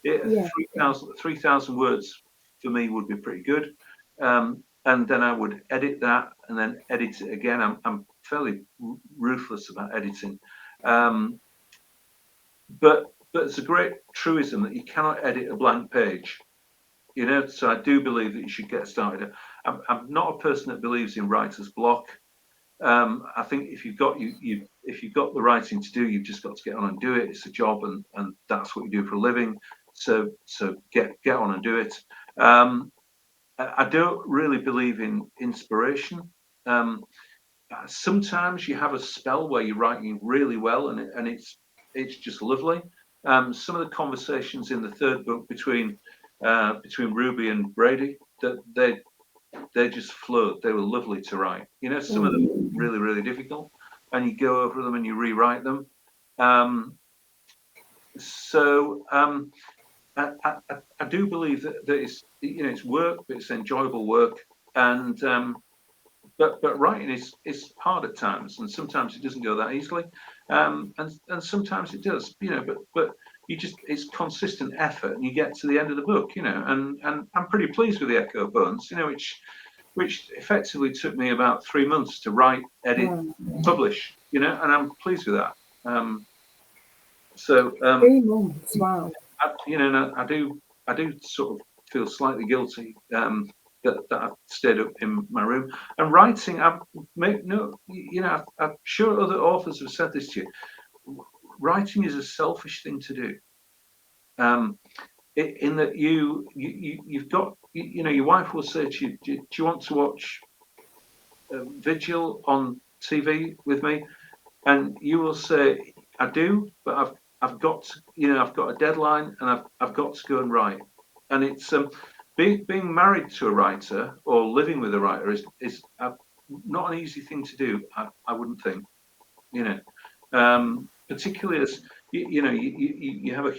3,000 words for me would be pretty good. And then I would edit that, and then edit it again. I'm fairly ruthless about editing, but it's a great truism that you cannot edit a blank page. So I do believe that you should get started. I'm not a person that believes in writer's block. I think if you've got the writing to do, you've just got to get on and do it. It's a job, and that's what you do for a living. So get on and do it. I don't really believe in inspiration. Sometimes you have a spell where you're writing really well, and it's just lovely. Some of the conversations in the third book between Ruby and Brady, that they just flowed. They were lovely to write. Some of them really, really difficult, and you go over them and you rewrite them. I do believe that it's it's work, but it's enjoyable work, and but writing is hard at times, and sometimes it doesn't go that easily, and sometimes it does. But it's consistent effort, and you get to the end of the book, and I'm pretty pleased with the Echo Bones, which effectively took me about 3 months to write, edit, publish, and I'm pleased with that. 3 months, wow. I do sort of feel slightly guilty that I've stayed up in my room and writing. I'm sure other authors have said this to you. Writing is a selfish thing to do. In that you've got, your wife will say to you, do you want to watch Vigil on TV with me? And you will say, I do, but I've got a deadline, and I've got to go and write. And it's being married to a writer or living with a writer is not an easy thing to do. I wouldn't think, particularly as you have a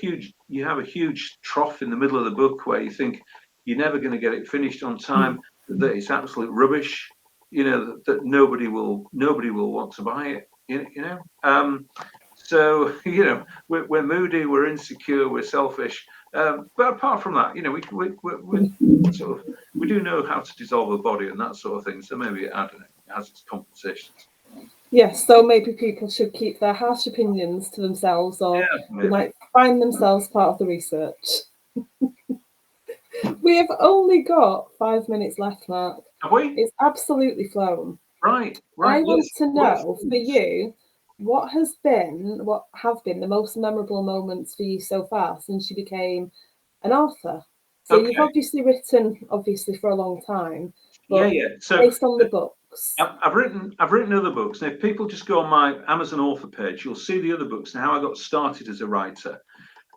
huge trough in the middle of the book where you think you're never going to get it finished on time, that it's absolute rubbish, that nobody will want to buy it, so we're moody, we're insecure, we're selfish, but apart from that, we do know how to dissolve a body and that sort of thing, so maybe I don't know, it has its compensations. Yes, so maybe people should keep their harsh opinions to themselves, or they might find themselves part of the research. We have only got 5 minutes left, Mark. Have we? It's absolutely flown. Right. I want to know, for you, what have been the most memorable moments for you so far since you became an author? So you've obviously written for a long time, but so based on the books. I've written other books, and if people just go on my Amazon author page, you'll see the other books and how I got started as a writer.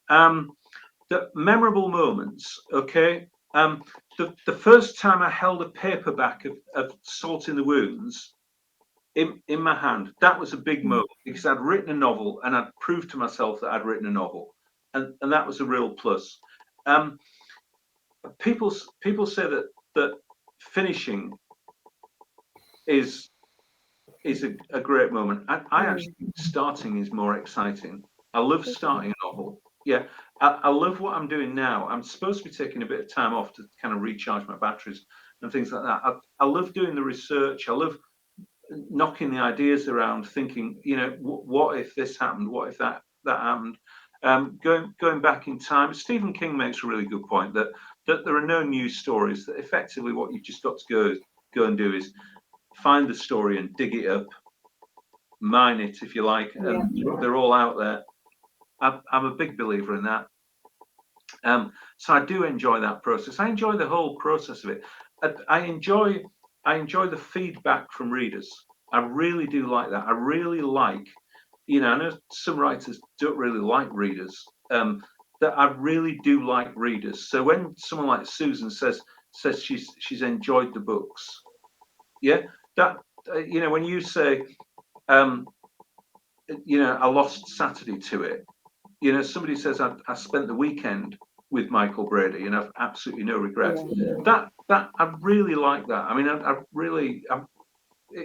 The memorable moments, okay. The first time I held a paperback of Salt in the Wounds in my hand, that was a big moment, because I'd written a novel and I'd proved to myself that I'd written a novel, and that was a real plus. People say that finishing is a great moment. I actually think starting is more exciting. I love starting a novel. Yeah, I love what I'm doing now. I'm supposed to be taking a bit of time off to kind of recharge my batteries and things like that. I love doing the research. I love knocking the ideas around, thinking, what if this happened? What if that happened? Going back in time. Stephen King makes a really good point that there are no news stories. That effectively what you've just got to go and do is find the story and dig it up, mine it if you like, and they're all out there. I'm a big believer in that. So I do enjoy that process. I enjoy the whole process of it. I enjoy the feedback from readers. I really do like that. I really like, I know some writers don't really like readers. That I really do like readers. So when someone like Susan says she's enjoyed the books, that when you say, I lost Saturday to it. Somebody says I spent the weekend with Michael Brady and I've absolutely no regrets. That I really like that. I mean,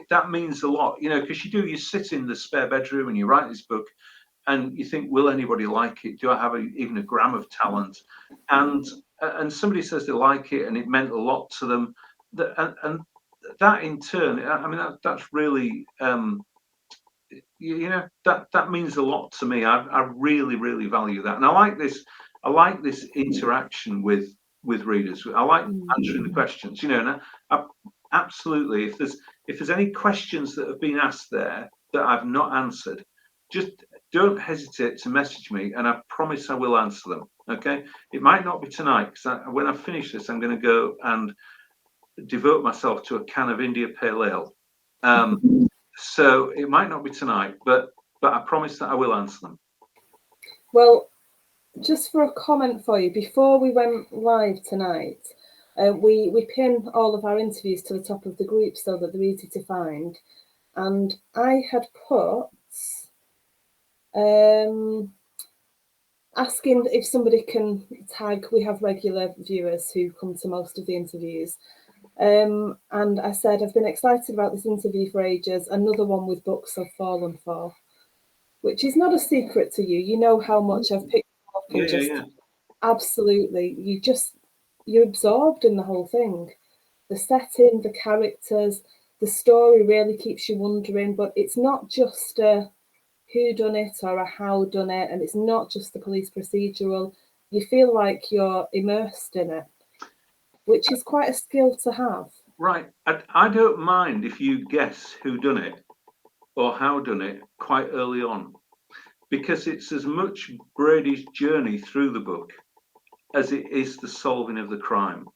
that means a lot, because you sit in the spare bedroom and you write this book and you think, will anybody like it? Do I have even a gram of talent? And somebody says they like it and it meant a lot to them. And that in turn, I mean, that's really, that means a lot to me. I really, really value that, and I like this interaction with readers. I like answering the questions, and I absolutely, if there's any questions that have been asked there that I've not answered, just don't hesitate to message me, and I promise I will answer them. Okay, it might not be tonight, because when I finish this, I'm going to go and devote myself to a can of India Pale Ale. So it might not be tonight, but I promise that I will answer them. Well, just for a comment for you, before we went live tonight, we pin all of our interviews to the top of the group so that they're easy to find. And I had put asking if somebody can tag. We have regular viewers who come to most of the interviews. And I said, I've been excited about this interview for ages. Another one with books I've fallen for, which is not a secret to you. You know how much I've picked up and absolutely, you're absorbed in the whole thing. The setting, the characters, the story really keeps you wondering, but it's not just a who done it or a how done it, and it's not just the police procedural. You feel like you're immersed in it, which is quite a skill to have. Right. I don't mind if you guess who done it or how done it quite early on, because it's as much Brady's journey through the book as it is the solving of the crime.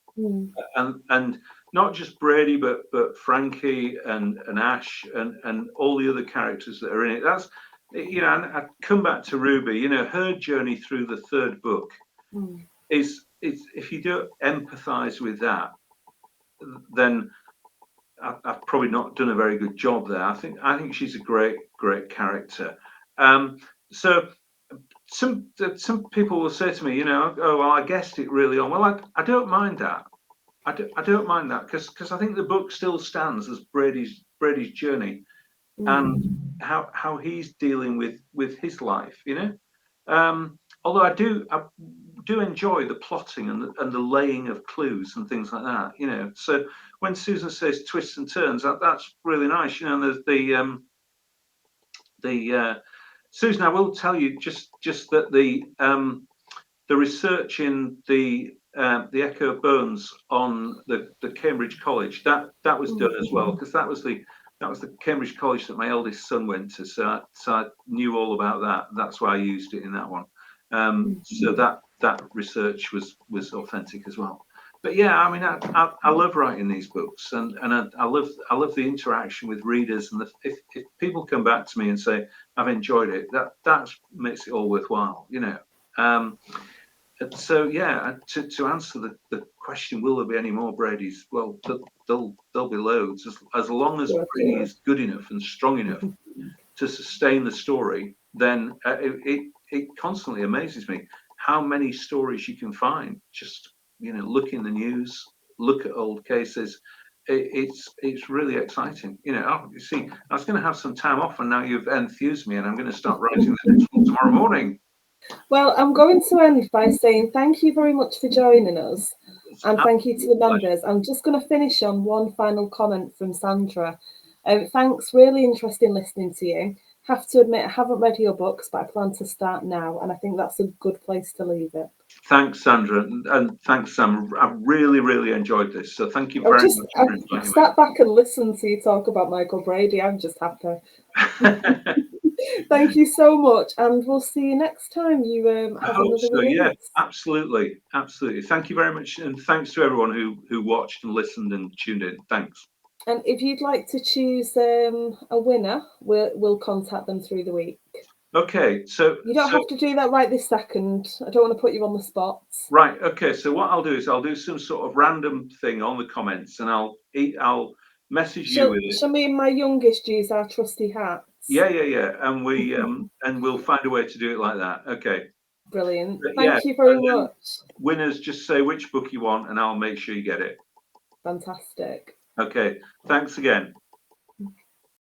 And not just Brady, but Frankie and Ash and all the other characters that are in it. That's, and I come back to Ruby, her journey through the third book is if you don't empathize with that, then I've probably not done a very good job there. I think she's a great character. So some people will say to me, oh well, I guessed it really on. Well, I don't mind that. I don't mind that because I think the book still stands as Brady's journey and how he's dealing with his life. Although I do enjoy the plotting and the laying of clues and things like that. So when Susan says twists and turns, that's really nice. There's the Susan, I will tell you just that the research in the Echo Bones on the Cambridge College that was done as well, because that was the Cambridge College that my eldest son went to, so I knew all about that. That's why I used it in that one. So that research was authentic as well. But yeah, I mean, I love writing these books, and I love the interaction with readers, and if people come back to me and say I've enjoyed it, that makes it all worthwhile, So yeah, to answer the question, will there be any more Bradys? Well, there'll be loads, as long as Brady is good enough and strong enough to sustain the story. Then it constantly amazes me how many stories you can find. Just look in the news, look at old cases. It's really exciting. You see, I was going to have some time off, and now you've enthused me, and I'm going to start writing the next one tomorrow morning. Well, I'm going to end by saying thank you very much for joining us. And thank you to the members. I'm just going to finish on one final comment from Sandra. Thanks, really interesting listening to you. Have to admit, I haven't read your books, but I plan to start now, and I think that's a good place to leave it. Thanks, Sandra, and thanks, Sam. I've really enjoyed this. So thank you very much for inviting me. Sat back and listen to you talk about Michael Brady. I'm just happy. Thank you so much, and we'll see you next time you have another release. Yeah, absolutely. Thank you very much, and thanks to everyone who watched and listened and tuned in. Thanks. And if you'd like to choose a winner, we'll contact them through the week. Okay, so you don't have to do that right this second. I don't want to put you on the spot. Right. Okay. So what I'll do is I'll do some sort of random thing on the comments, and I'll message you with it. Shall me and my youngest use our trusty hats? Yeah. And we'll find a way to do it like that. Okay. Brilliant. Thank you very much. Winners, just say which book you want, and I'll make sure you get it. Fantastic. Okay. Thanks again.